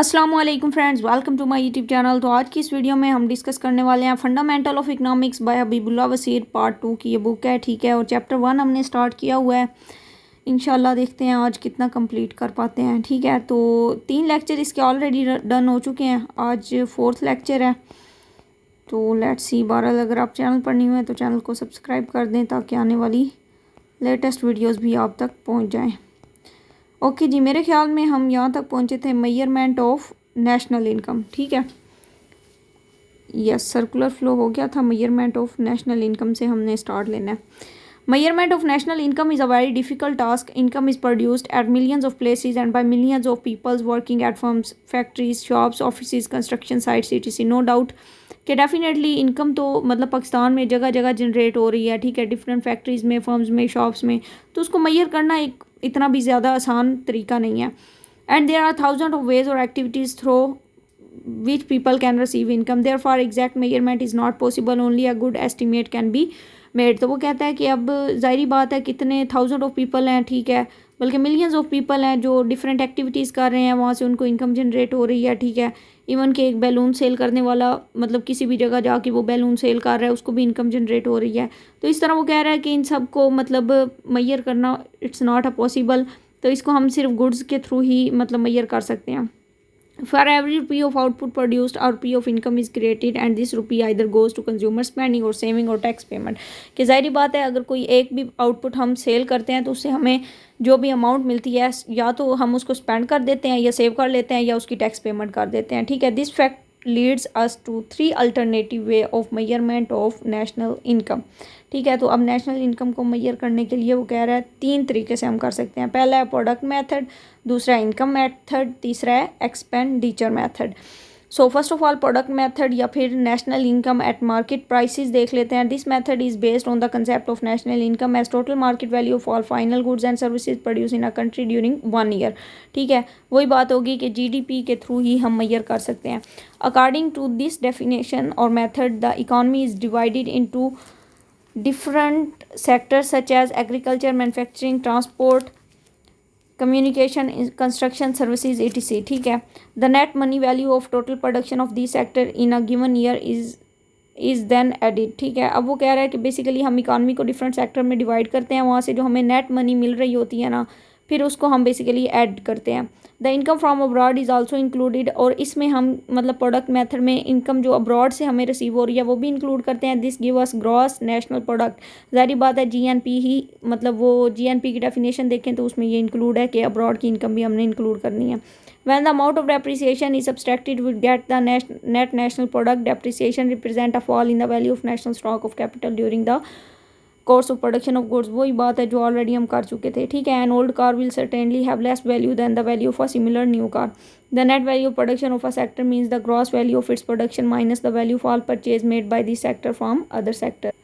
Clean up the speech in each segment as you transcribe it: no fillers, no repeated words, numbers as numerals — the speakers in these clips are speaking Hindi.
अस्सलाम वालेकुम friends, welcome to my YouTube channel. तो आज की इस वीडियो में हम डिस्कस करने वाले हैं fundamental of economics by Habibullah Wasir part 2 की ये बुक है, ठीक है। और चैप्टर 1 हमने स्टार्ट किया हुआ है। इंशाल्लाह देखते हैं आज कितना कंप्लीट कर पाते हैं, ठीक है। तो 3 लेक्चर इसके ऑलरेडी डन हो चुके हैं, आज 4th लेक्चर है। तो लेट्स सी। बहरहाल अगर आप चैनल पर न्यू हैं तो चैनल को सब्सक्राइब कर दें ताकि आने वाली लेटेस्ट वीडियोज़ भी आप तक पहुँच जाएँ। ओके जी, मेरे ख्याल में हम यहाँ तक पहुँचे थे मेजरमेंट ऑफ नेशनल इनकम, ठीक है। यस, सर्कुलर फ्लो हो गया था। मेजरमेंट ऑफ नेशनल इनकम से हमने स्टार्ट लेना है। Measurement of national income is a very difficult task. Income is produced at millions of places and by millions of peoples working at firms, factories, shops, office, construction sites etc। No doubt कि डेफिनेटली इनकम तो मतलब पाकिस्तान में जगह जगह जनरेट हो रही है, ठीक है, डिफरेंट फैक्ट्रीज़ में, फर्म्स में, शॉप्स में। तो उसको मैयर करना एक इतना भी ज़्यादा आसान तरीका नहीं है। And there are thousand of ways और activities through which people can receive income, therefore exact measurement is not possible, only a good estimate can be made। तो वो कहता है कि अब ज़ाहिरी बात है कितने थाउजेंड ऑफ पीपल हैं, ठीक है, बल्कि मिलियंस ऑफ पीपल हैं जो डिफरेंट एक्टिविटीज़ कर रहे हैं, वहाँ से उनको इनकम जनरेट हो रही है, ठीक है। इवन कि एक बैलून सेल करने वाला मतलब किसी भी जगह जाके वो बैलून सेल कर रहा है, उसको भी इनकम जनरेट हो रही है। तो इस तरह वो कह रहा है कि इन सब को मतलब मैयर करना इट्स नॉट अ पॉसिबल। तो इसको हम सिर्फ गुड्स के थ्रू ही मतलब मैयर कर सकते हैं। For every rupee of output produced, a rupee of income is created and this rupee either goes to consumer spending or saving or tax payment। कि ज़ाहिर बात है अगर कोई एक भी आउटपुट हम सेल करते हैं तो उससे हमें जो भी अमाउंट मिलती है या तो हम उसको स्पेंड कर देते हैं या सेव कर लेते हैं या उसकी टैक्स पेमेंट कर देते हैं, ठीक है। This fact leads us to 3 alternative way of measurement of national income, ठीक है। तो अब नेशनल इनकम को मैयर करने के लिए वो कह रहा है 3 तरीके से हम कर सकते हैं। पहला है प्रोडक्ट मेथड, दूसरा है इनकम मेथड, तीसरा है expenditure method. So first of all product method या फिर national income at market prices देख लेते हैं। This method is based on the concept of national income as total market value of all final goods and services produce in a country during 1 year, ठीक है। वही बात होगी कि जीडीपी के थ्रू ही हम मैयर कर सकते हैं। अकॉर्डिंग टू दिस डेफिनेशन और method the economy is divided into different sectors such as agriculture, manufacturing, transport, communication, construction services etc, ठीक है। the net money value of total production of these sector in a given year is then added, ठीक है। अब वो कह रहा है कि बेसिकली हम इकानमी को डिफरेंट सेक्टर में डिवाइड करते हैं, वहाँ से जो हमें नेट मनी मिल रही होती है ना, फिर उसको हम बेसिकली ऐड करते हैं। The income from abroad is also included, और इसमें हम मतलब प्रोडक्ट मेथड में इनकम जो अब्रॉड से हमें रिसीव हो रही है वो भी इंक्लूड करते हैं। This give us gross national product. ज़ाहिर बात है जीएनपी ही मतलब वो जीएनपी की डेफिनेशन देखें तो उसमें ये इंक्लूड है कि अब्रॉड की इनकम भी हमने इंक्लूड करनी है। When the amount of depreciation is subtracted, we get the net national product. Depreciation represent a fall in the value of national stock of capital during the course of production of goods। वही बात है जो ऑलरेडी हम कर चुके थे, ठीक है। An old car will certainly have less value than the value of a similar new car। The net value of production of a sector means the gross value of its production minus the value of all purchase made by this sector from other sector।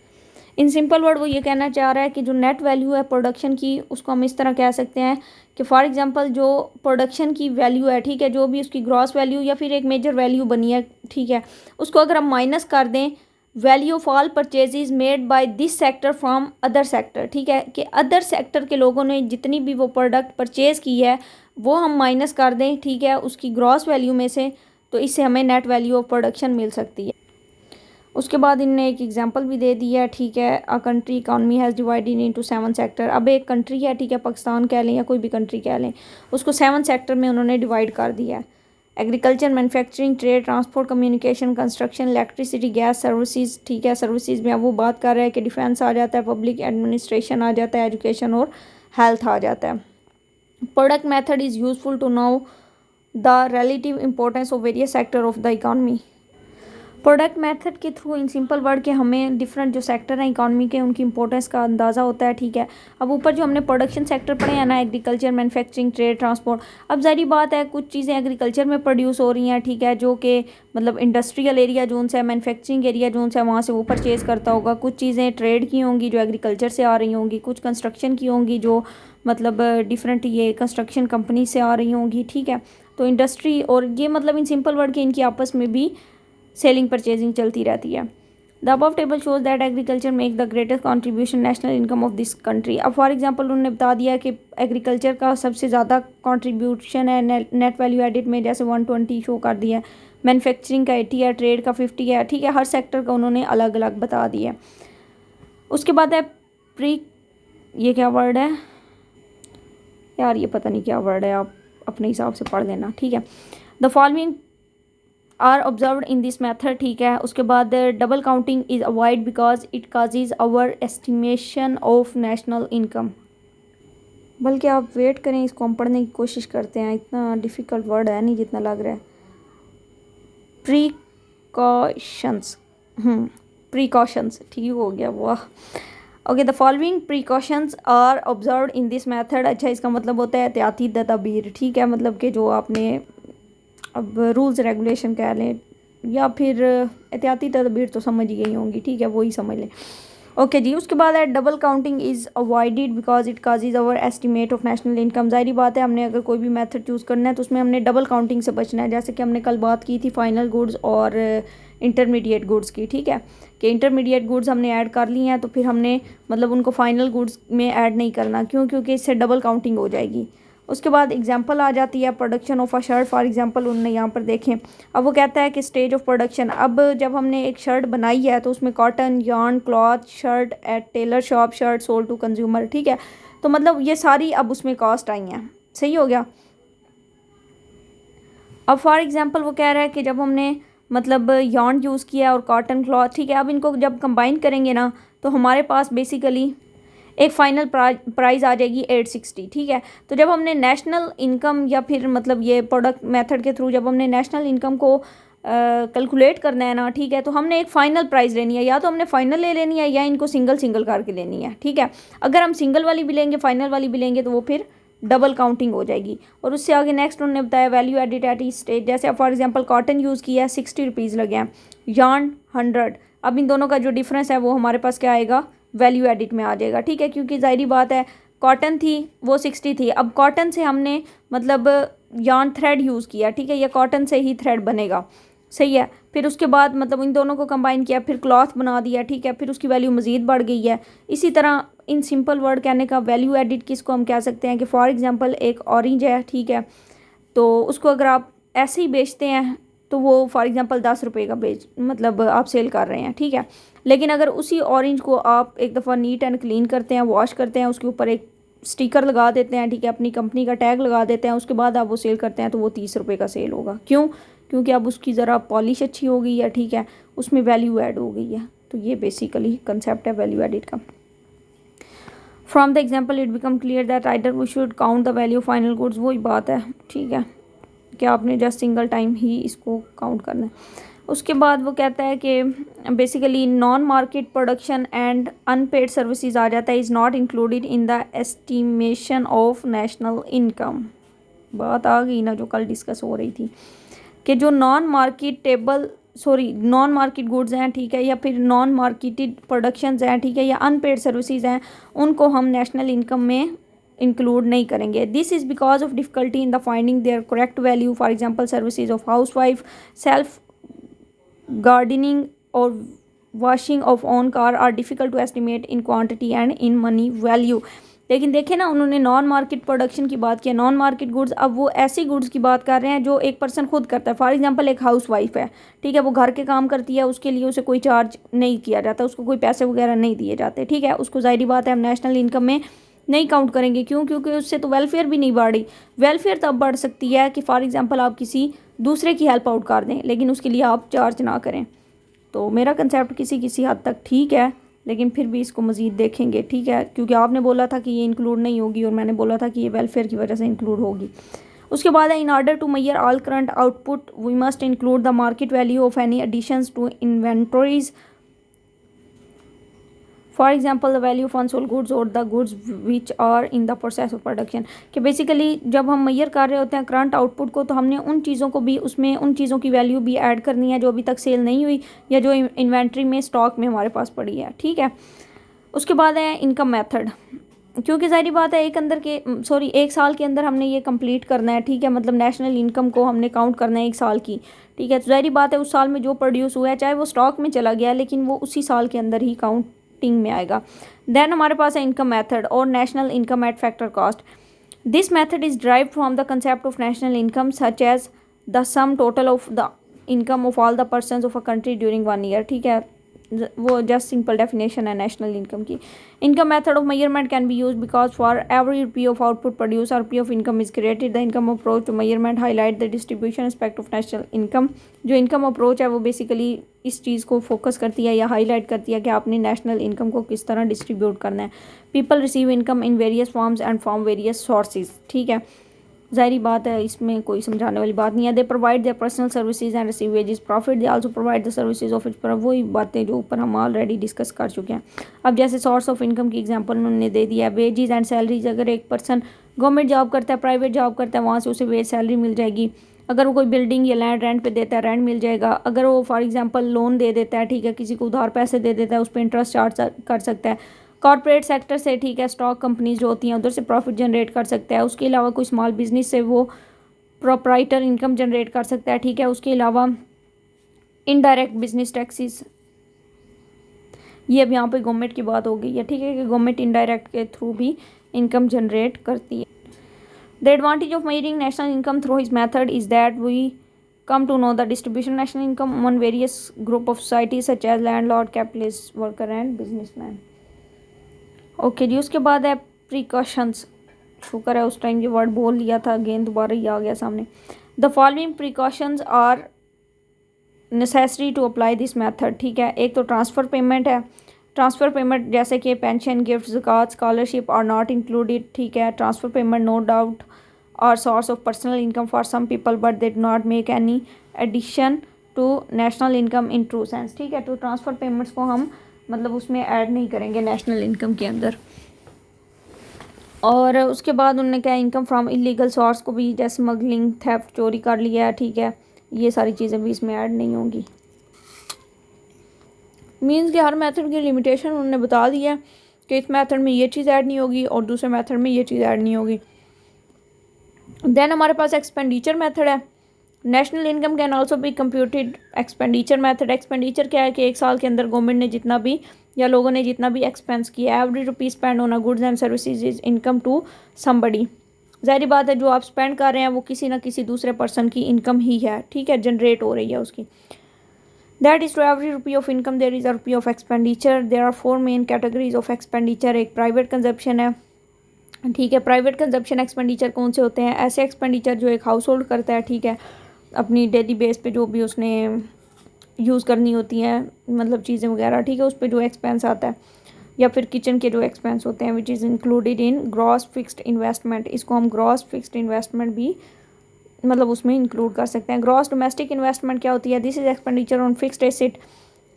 In simple word वो ये कहना चाह रहा है कि जो नेट वैल्यू है प्रोडक्शन की उसको हम इस तरह कह सकते हैं कि फॉर एग्जांपल जो प्रोडक्शन की वैल्यू है, ठीक है, जो भी उसकी ग्रॉस वैल्यू या फिर एक मेजर वैल्यू बनी है, ठीक है, उसको अगर हम माइनस कर दें value of all purchases made by this sector from other sector, ठीक है, कि अदर सेक्टर के लोगों ने जितनी भी वो प्रोडक्ट परचेज़ की है वो हम माइनस कर दें, ठीक है, उसकी ग्रॉस वैल्यू में से, तो इससे हमें नेट वैल्यू ऑफ प्रोडक्शन मिल सकती है। उसके बाद इनने एक एग्जांपल भी दे दिया है, ठीक है। A country economy has divided into 7 sector. अब एक कंट्री है, ठीक है, पाकिस्तान कह लें या कोई भी कंट्री कह लें, उसको 7 सेक्टर में उन्होंने डिवाइड कर दिया है। Agriculture, manufacturing, trade, transport, communication, construction, electricity, gas services, ठीक है। सर्विसेज में अब वो बात कर रहा है कि डिफेंस आ जाता है, पब्लिक एडमिनिस्ट्रेशन आ जाता है, एजुकेशन और हेल्थ आ जाता है। Product method is useful to know the relative importance of various sector of the economy. Product method के थ्रू इन सिंपल वर्ड के हमें डिफरेंट जो सेक्टर हैं इकॉनमी के उनकी इंपॉर्टेंस का अंदाज़ा होता है, ठीक है। अब ऊपर जो हमने प्रोडक्शन सेक्टर पढ़े हैं ना, एग्रीकल्चर, मैन्युफैक्चरिंग, ट्रेड, ट्रांसपोर्ट, अब ज़ाहिर बात है कुछ चीज़ें एग्रीकल्चर में प्रोड्यूस हो रही हैं, ठीक है, जो कि मतलब इंडस्ट्रियल एरिया जोन से, मैन्युफैक्चरिंग एरिया जोन से वहाँ से वो परचेज़ करता होगा। कुछ चीज़ें ट्रेड की होंगी जो एग्रीकल्चर से आ रही होंगी, कुछ कंस्ट्रक्शन की होंगी जो मतलब डिफरेंट ये कंस्ट्रक्शन कंपनी से आ रही होंगी, ठीक है। तो इंडस्ट्री और ये मतलब इन सिंपल वर्ड के इनकी आपस में भी सेलिंग परचेजिंग चलती रहती है। The above table shows that agriculture make the greatest contribution national income of this country. अब फॉर एग्जांपल उन्होंने बता दिया कि एग्रीकल्चर का सबसे ज़्यादा कॉन्ट्रीब्यूशन है नेट वैल्यू एडिड में, जैसे 120 शो कर दिया है, मैन्युफैक्चरिंग का 80 है, ट्रेड का 50 है, ठीक है, हर सेक्टर का उन्होंने अलग अलग बता दिया। उसके बाद है प्री, ये क्या वर्ड है यार, ये पता नहीं क्या वर्ड है, आप अपने हिसाब से पढ़ लेना, ठीक है। The following are observed in this method, ठीक है। उसके बाद double counting is avoid because it causes over estimation of national income. बल्कि आप वेट करें, इसको हम पढ़ने की कोशिश करते हैं, इतना डिफ़िकल्ट वर्ड है नहीं जितना लग रहा है। प्रीकॉशंस, प्रीकॉशंस, ठीक हो गया, वाह। Okay, the following precautions are observed in this method. अच्छा, इसका मतलब होता है एहतियाती तदबीर, ठीक है, मतलब कि जो आपने अब रूल्स रेगुलेशन कह लें या फिर एहतियाती तदबीर तो समझ ही गई होंगी, ठीक है, वही समझ लें। ओके जी, उसके बाद है double counting is avoided because it causes our estimate of national income. ज़ाहिर बात है, हमने अगर कोई भी मेथड चूज़ करना है तो उसमें हमने डबल काउंटिंग से बचना है, जैसे कि हमने कल बात की थी फाइनल गुड्स और इंटरमीडिएट गुड्स की, ठीक है, कि इंटरमीडिएट गुड्स हमने ऐड कर ली हैं तो फिर हमने मतलब उनको फाइनल गुड्स में ऐड नहीं करना, क्यों, क्योंकि इससे डबल काउंटिंग हो जाएगी। उसके बाद एग्जांपल आ जाती है production of a shirt, for example उन्होंने यहाँ पर देखें, अब वो कहता है कि स्टेज ऑफ प्रोडक्शन, अब जब हमने एक शर्ट बनाई है तो उसमें cotton, yarn, cloth, shirt at tailor shop, shirt sold to consumer, ठीक है, तो मतलब ये सारी अब उसमें कॉस्ट आई हैं, सही हो गया। अब फॉर एग्जांपल वो कह रहा है कि जब हमने मतलब yarn यूज़ किया और कॉटन, क्लॉथ, ठीक है, अब इनको जब कंबाइन करेंगे ना तो हमारे पास बेसिकली एक फ़ाइनल प्राइस आ जाएगी 860, ठीक है। तो जब हमने नेशनल इनकम या फिर मतलब ये प्रोडक्ट मेथड के थ्रू जब हमने नेशनल इनकम को कैलकुलेट करना है ना, ठीक है, तो हमने एक फ़ाइनल प्राइस लेनी है, या तो हमने फ़ाइनल ले लेनी है या इनको सिंगल सिंगल करके लेनी है, ठीक है। अगर हम सिंगल वाली भी लेंगे, फाइनल वाली भी लेंगे, तो वो फिर डबल काउंटिंग हो जाएगी। और उससे आगे नेक्स्ट उन्होंने बताया value added at each stage, जैसे फॉर एग्जांपल कॉटन यूज़ किया है 60 रुपीज़ लगे हैं, yarn 100, अब इन दोनों का जो डिफरेंस है वो हमारे पास क्या आएगा, वैल्यू एडिट में आ जाएगा, ठीक है, क्योंकि ज़ाहिरी बात है कॉटन थी वो 60 थी, अब कॉटन से हमने मतलब yarn थ्रेड यूज़ किया, ठीक है, या कॉटन से ही थ्रेड बनेगा, सही है। फिर उसके बाद मतलब इन दोनों को कंबाइन किया, फिर क्लॉथ बना दिया, ठीक है, फिर उसकी वैल्यू मज़ीद बढ़ गई है। इसी तरह इन सिंपल वर्ड कहने का वैल्यू एडिट किसको हम कह सकते हैं कि फॉर एग्जांपल एक ऑरेंज है, ठीक है, तो उसको अगर आप ऐसे ही बेचते हैं तो वो फॉर एग्जांपल 10 रुपये का मतलब आप सेल कर रहे हैं, ठीक है, लेकिन अगर उसी ऑरेंज को आप एक दफ़ा नीट एंड क्लीन करते हैं, वॉश करते हैं, उसके ऊपर एक स्टिकर लगा देते हैं, ठीक है, अपनी कंपनी का टैग लगा देते हैं, उसके बाद आप वो सेल करते हैं तो वो 30 रुपये का सेल होगा। क्यों, क्योंकि अब उसकी ज़रा पॉलिश अच्छी हो गई है, ठीक है, उसमें वैल्यू ऐड हो गई है। तो ये बेसिकली कंसेप्ट है वैल्यू एडिट का। From the example it become clear that either we should count the value final goods, वही बात है, ठीक है, कि आपने जस्ट सिंगल टाइम ही इसको काउंट करना है। उसके बाद वो कहता है कि basically non market production and unpaid services आ जाता है, is not included in the estimation of national income. बात आ गई ना जो कल डिस्कस हो रही थी कि जो नॉन मार्केट गुड्स हैं, ठीक है, या फिर नॉन मार्केटेड प्रोडक्शंस हैं, ठीक है, या अनपेड सर्विसेज हैं, उनको हम नेशनल इनकम में इंक्लूड नहीं करेंगे। This is because of difficulty in the finding their correct value, for example services of housewife, self gardening और washing of own car are difficult to estimate in quantity and in money value. लेकिन देखें ना, उन्होंने नॉन मार्केट प्रोडक्शन की बात की, नॉन मार्केट गुड्स, अब वो ऐसी गुड्स की बात कर रहे हैं जो एक पर्सन खुद करता है। फॉर एग्जांपल एक हाउस वाइफ है, ठीक है, वो घर के काम करती है, उसके लिए उसे कोई चार्ज नहीं किया जाता, उसको कोई पैसे वगैरह नहीं दिए जाते, ठीक है, उसको ज़ाहिर बात है हम नेशनल इनकम में नहीं काउंट करेंगे। क्यों, क्योंकि उससे तो वेलफेयर भी नहीं बढ़ रही। वेलफेयर तब बढ़ सकती है कि फॉर एग्जांपल आप किसी दूसरे की हेल्प आउट कर दें, लेकिन उसके लिए आप चार्ज ना करें। तो मेरा कंसेप्ट किसी हद तक ठीक है, लेकिन फिर भी इसको मज़ीद देखेंगे, ठीक है, क्योंकि आपने बोला था कि ये इंक्लूड नहीं होगी और मैंने बोला था कि ये वेलफेयर की वजह से इंक्लूड होगी। उसके बाद है in order to measure all current output we must include the market value of any additions to inventories, for example the value of unsold goods और the goods which are in the process of production. कि बेसिकली जब हम मैयर कर रहे होते हैं करंट आउटपुट को, तो हमने उन चीज़ों को भी उसमें उन चीज़ों की वैल्यू भी ऐड करनी है जो अभी तक सेल नहीं हुई या जो इन्वेंट्री में स्टॉक में हमारे पास पड़ी है, ठीक है। उसके बाद है इनकम मेथड। क्योंकि ज़ाहिर बात है एक साल के अंदर हमने ये कंप्लीट करना है, ठीक है, मतलब नेशनल इनकम को हमने काउंट करना है एक साल की, ठीक है। तो ज़ाहिर बात है उस साल में जो प्रोड्यूस हुआ है चाहे वो स्टॉक में चला गया है लेकिन वो उसी साल के अंदर ही काउंटिंग में आएगा। देन हमारे पास है इनकम मेथड और national income at factor cost. This method is derived from the concept of national income such as the sum total of the income of all the persons of a country during 1 year, ठीक है। वो जस्ट सिंपल डेफिनेशन है नेशनल इनकम की। Income method of measurement can be use because for every rupee of output produce और rupee of income is created. The income approach to measurement highlight the distribution aspect of national income. जो इनकम अप्रोच है वो बेसिकली इस चीज़ को फोकस करती है या हाईलाइट करती है कि आपने नेशनल इनकम को किस तरह डिस्ट्रीब्यूट करना है। People receive income in various forms and from various sources, ठीक है। ज़ाहिर बात है इसमें कोई समझाने वाली बात नहीं है। They provide their personal services and receive wages profit. They also provide the services of its, पर वही बातें जो ऊपर हम ऑलरेडी डिस्कस कर चुके हैं। अब जैसे सोर्स ऑफ इनकम की एग्जांपल उन्होंने दे दिया है, वेजेस एंड सैलरीज। अगर एक पर्सन गवर्नमेंट जॉब करता है, प्राइवेट जॉब करता है, वहाँ से उसे वेज सैलरी मिल जाएगी। अगर वो कोई बिल्डिंग या लैंड रेंट पे देता है, रेंट मिल जाएगा। अगर वो फॉर एग्जांपल लोन दे देता है, ठीक है, किसी को उधार पैसे दे देता है, उस पर इंटरेस्ट चार्ज कर सकता है। कॉर्पोरेट सेक्टर से, ठीक है, स्टॉक कंपनीज जो होती हैं उधर से प्रॉफिट जनरेट कर सकता है। उसके अलावा कोई स्मॉल बिजनेस से वो प्रोप्राइटर इनकम जनरेट कर सकता है, ठीक है। उसके अलावा इनडायरेक्ट बिजनेस टैक्सेस, ये अब यहाँ पे गवर्नमेंट की बात हो गई है, ठीक है, कि गवर्नमेंट इनडायरेक्ट के थ्रू भी इनकम जनरेट करती है। The advantage of measuring national income through his method is that we come to know the distribution of national income among various group of societies such as landlord, capitalist, worker and businessman। Okay जी, उसके बाद है प्रिकॉशंस। शुक्र है उस टाइम ये वर्ड बोल लिया था, अगेन दोबारा ही आ गया सामने। The following precautions are necessary to apply this method, ठीक है। एक तो ट्रांसफ़र पेमेंट है। ट्रांसफ़र पेमेंट जैसे कि पेंशन, गिफ्ट, ज़कात, स्कॉलरशिप आर नॉट इंक्लूडेड, ठीक है। ट्रांसफ़र पेमेंट नो डाउट और source of personal income for some people but they do not make any addition to national income in true sense, ठीक है। तो ट्रांसफ़र पेमेंट्स को हम मतलब उसमें ऐड नहीं करेंगे नेशनल इनकम के अंदर। और उसके बाद उन्होंने क्या, इनकम फ्रॉम इलीगल सोर्स को भी, जैसे स्मगलिंग, थेफ्ट, चोरी कर लिया है, ठीक है, ये सारी चीज़ें भी इसमें ऐड नहीं होंगी। मीन्स कि हर मेथड की लिमिटेशन उन्होंने बता दी है कि इस मेथड में ये चीज़ ऐड नहीं होगी और दूसरे मेथड में ये चीज़ ऐड नहीं होगी। देन हमारे पास एक्सपेंडिचर मेथड है। National income can also be computed expenditure method. Expenditure क्या है कि एक साल के अंदर गवर्नमेंट ने जितना भी या लोगों ने जितना भी एक्सपेंस किया, every rupee spend on a goods and services is income to somebody. ज़ाहिर बात है जो आप स्पेंड कर रहे हैं वो किसी ना किसी दूसरे पर्सन की इनकम ही है, ठीक है, जनरेट हो रही है उसकी। That is to every rupee of income there is a rupee of expenditure. There are 4 main categories of expenditure. एक प्राइवेट कंजप्शन है, ठीक है। प्राइवेट कंजप्शन एक्सपेंडिचर कौन से होते हैं? ऐसे एक्सपेंडिचर जो एक हाउस होल्ड करता है, ठीक है, अपनी डेली बेस पे जो भी उसने यूज़ करनी होती हैं मतलब चीज़ें वगैरह, ठीक है, उस पर जो एक्सपेंस आता है, या फिर किचन के जो एक्सपेंस होते हैं which is included in gross fixed investment. इसको हम ग्रॉस फिक्स्ड इन्वेस्टमेंट भी मतलब उसमें इंक्लूड कर सकते हैं। ग्रॉस डोमेस्टिक इन्वेस्टमेंट क्या होती है? This is expenditure on fixed asset.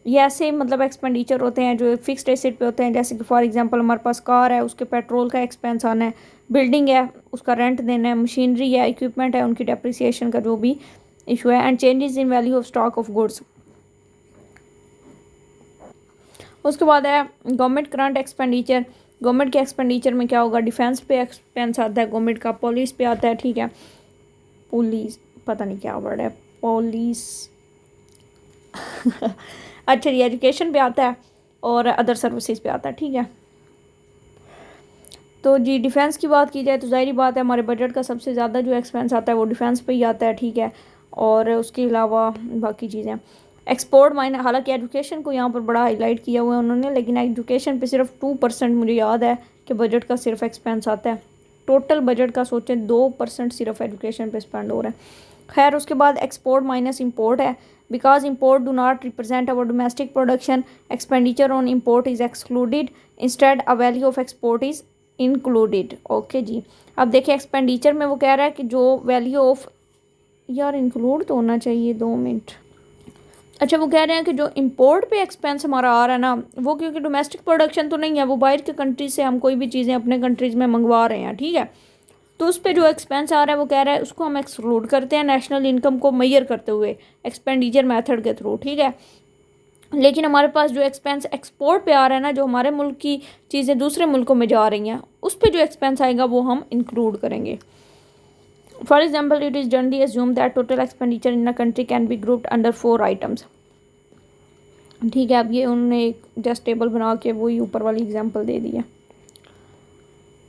ये ऐसे मतलब एक्सपेंडिचर होते हैं जो फिक्स्ड एसेट पे होते हैं, जैसे कि फॉर एग्जांपल हमारे पास कार है, उसके पेट्रोल का एक्सपेंस आना है, बिल्डिंग है उसका रेंट देना है, मशीनरी है, इक्विपमेंट है, उनकी डेप्रिसिएशन का जो भी इशू है, and changes in value of stock of goods. उसके बाद है गवर्नमेंट करंट एक्सपेंडिचर। गवर्नमेंट के एक्सपेंडिचर में क्या होगा? डिफेंस पे एक्सपेंस आता है गवर्नमेंट का, पुलिस पे आता है, ठीक है, पुलिस पता नहीं क्या वर्ड है, पुलिस अच्छा ये एजुकेशन पे आता है और अदर सर्विसेज पे आता है, ठीक है। तो जी डिफेंस की बात की जाए तो ज़ाहिर बात है हमारे बजट का सबसे ज़्यादा जो एक्सपेंस आता है वो डिफेंस पे ही आता है, ठीक है। और उसके अलावा बाकी चीज़ें एक्सपोर्ट माइन, हालांकि एजुकेशन को यहाँ पर बड़ा हाईलाइट किया हुआ है उन्होंने, लेकिन एजुकेशन पे सिर्फ 2% मुझे याद है कि बजट का सिर्फ एक्सपेंस आता है। टोटल बजट का सोचें 2% सिर्फ एजुकेशन पे स्पेंड हो रहा है। खैर उसके बाद एक्सपोर्ट माइनस इम्पोर्ट है। Because import do not represent our domestic production, expenditure on import is excluded, instead a value of export is included. Okay जी, अब देखिए एक्सपेंडिचर में वो कह रहा है कि जो वैल्यू ऑफ, यार इंक्लूड तो होना चाहिए, 2 मिनट। अच्छा वो कह रहे हैं कि जो इंपोर्ट पे एक्सपेंस हमारा आ रहा है ना, वो क्योंकि डोमेस्टिक प्रोडक्शन तो नहीं है, वो बाहर के कंट्रीज से हम कोई भी चीज़ें अपने कंट्रीज़ में मंगवा रहे हैं, ठीक है, तो उस पर जो एक्सपेंस आ रहा है वो कह रहा है उसको हम एक्सक्लूड करते हैं नेशनल इनकम को मेजर करते हुए एक्सपेंडिचर मेथड के थ्रू, ठीक है। लेकिन हमारे पास जो एक्सपेंस एक्सपोर्ट पे आ रहा है ना, जो हमारे मुल्क की चीज़ें दूसरे मुल्कों में जा रही हैं, उस पर जो एक्सपेंस आएगा वो हम इंक्लूड करेंगे। For example, it is generally assume that total expenditure in a country can be grouped under 4 items. ठीक है, अब ये उन्होंने एक जस्ट टेबल बना के वही ऊपर वाली एग्जाम्पल दे दी है।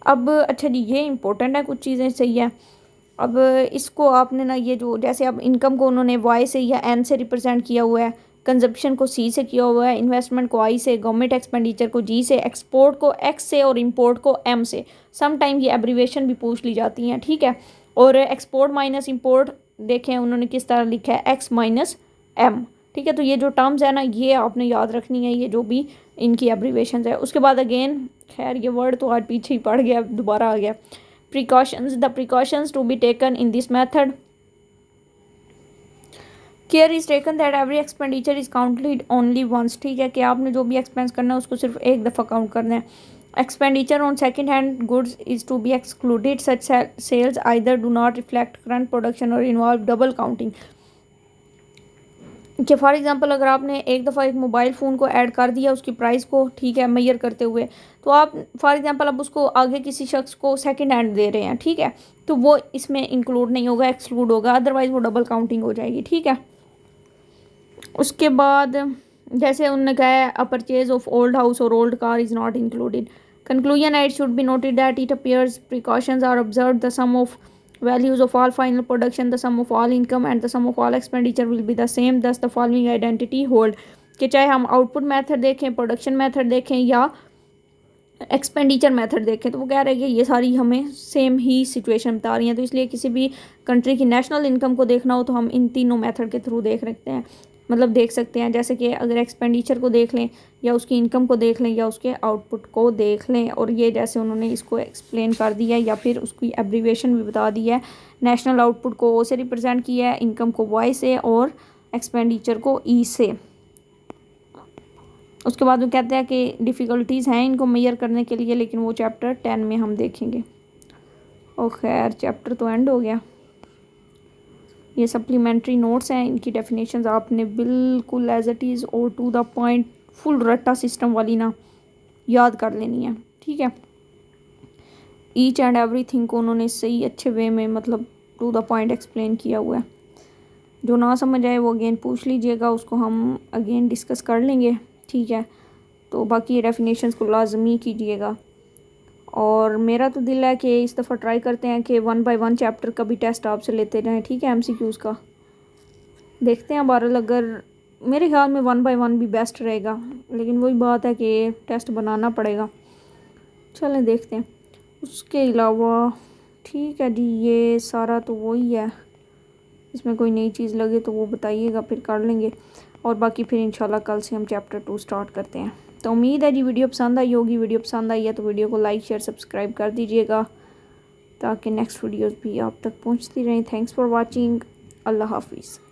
अब अच्छा जी, ये इंपॉर्टेंट है, कुछ चीज़ें सही है। अब इसको आपने ना, ये जो जैसे अब इनकम को उन्होंने वाई से या एन से रिप्रेजेंट किया हुआ है, कंजप्शन को सी से किया हुआ है, इन्वेस्टमेंट को आई से, गवर्नमेंट एक्सपेंडिचर को जी से, एक्सपोर्ट को एक्स से और इंपोर्ट को एम से। सम टाइम ये एब्रीवेशन भी पूछ ली जाती हैं। ठीक है, और एक्सपोर्ट माइनस इंपोर्ट देखें उन्होंने किस तरह लिखा है, एक्स माइनस एम। ठीक है, तो ये जो टर्म्स है ना, ये आपने याद रखनी है, ये जो भी इनकी एब्रीवेशन है। उसके बाद अगेन, खैर ये वर्ड तो आज पीछे ही पड़ गया, दोबारा आ गया। Precautions, the precautions to be taken in this method, care is taken that every expenditure is counted only once. ठीक है, कि आपने जो भी एक्सपेंस करना है उसको सिर्फ एक दफ़ा काउंट करना है। Expenditure on second hand goods is to be excluded, such sales either do not reflect current production or involve double counting. कि फॉर एग्जांपल, अगर आपने एक दफ़ा एक मोबाइल फ़ोन को ऐड कर दिया उसकी प्राइस को, ठीक है, मेजर करते हुए, तो आप फॉर एग्जांपल अब उसको आगे किसी शख्स को सेकंड हैंड दे रहे हैं, ठीक है, तो वो इसमें इंक्लूड नहीं होगा, एक्सक्लूड होगा, अदरवाइज़ वो डबल काउंटिंग हो जाएगी। ठीक है, उसके बाद जैसे उन्होंने कहा है, a purchase of old house और old car is not included. Conclusion, it should be noted that it appears precautions are observe, the sum of values of all final production, the sum of all income and the sum of all expenditure will be the same, thus the following identity hold। कि चाहे हम आउटपुट मेथड देखें, प्रोडक्शन मेथड देखें या एक्सपेंडिचर मेथड देखें, तो वो कह रहे हैं कि ये सारी हमें सेम ही सिचुएशन बता रही हैं। तो इसलिए किसी भी कंट्री की नेशनल इनकम को देखना हो तो हम इन तीनों मेथड के थ्रू देख सकते हैं, मतलब देख सकते हैं। जैसे कि अगर एक्सपेंडिचर को देख लें या उसकी इनकम को देख लें या उसके आउटपुट को देख लें, और ये जैसे उन्होंने इसको एक्सप्लेन कर दिया है या फिर उसकी एब्रीवेशन भी बता दी है। नेशनल आउटपुट को ओ से रिप्रेजेंट किया है, इनकम को वाई से और एक्सपेंडिचर को ई से। उसके बाद वो कहते हैं कि डिफ़िकल्टीज़ हैं इनको मेजर करने के लिए, लेकिन वो चैप्टर 10 में हम देखेंगे। और खैर चैप्टर तो एंड हो गया। ये सप्लीमेंट्री नोट्स हैं, इनकी डेफिनेशंस आपने बिल्कुल एज इट इज़ और टू द पॉइंट फुल रट्टा सिस्टम वाली ना याद कर लेनी है। ठीक है, ईच एंड एवरीथिंग को उन्होंने सही अच्छे वे में, मतलब टू द पॉइंट एक्सप्लेन किया हुआ है। जो ना समझ आए वो अगेन पूछ लीजिएगा, उसको हम अगेन डिस्कस कर लेंगे। ठीक है, तो बाकी ये डेफिनेशंस को लाजमी कीजिएगा। और मेरा तो दिल है कि इस दफ़ा ट्राई करते हैं कि 1 बाय 1 चैप्टर का भी टेस्ट आपसे लेते रहें। ठीक है, MCQs का देखते हैं। बहरहाल अगर मेरे ख्याल में 1 बाय 1 भी बेस्ट रहेगा, लेकिन वही बात है कि टेस्ट बनाना पड़ेगा। चलें देखते हैं। उसके अलावा ठीक है जी, ये सारा तो वही है। इसमें कोई नई चीज़ लगे तो वो बताइएगा, फिर कर लेंगे। और बाकी फिर इंशाल्लाह कल से हम चैप्टर 2 स्टार्ट करते हैं। तो उम्मीद है जी वीडियो पसंद आई होगी। वीडियो पसंद आई है तो वीडियो को लाइक शेयर सब्सक्राइब कर दीजिएगा, ताकि नेक्स्ट वीडियोस भी आप तक पहुंचती रहें। Thanks for watching. अल्लाह हाफिज़।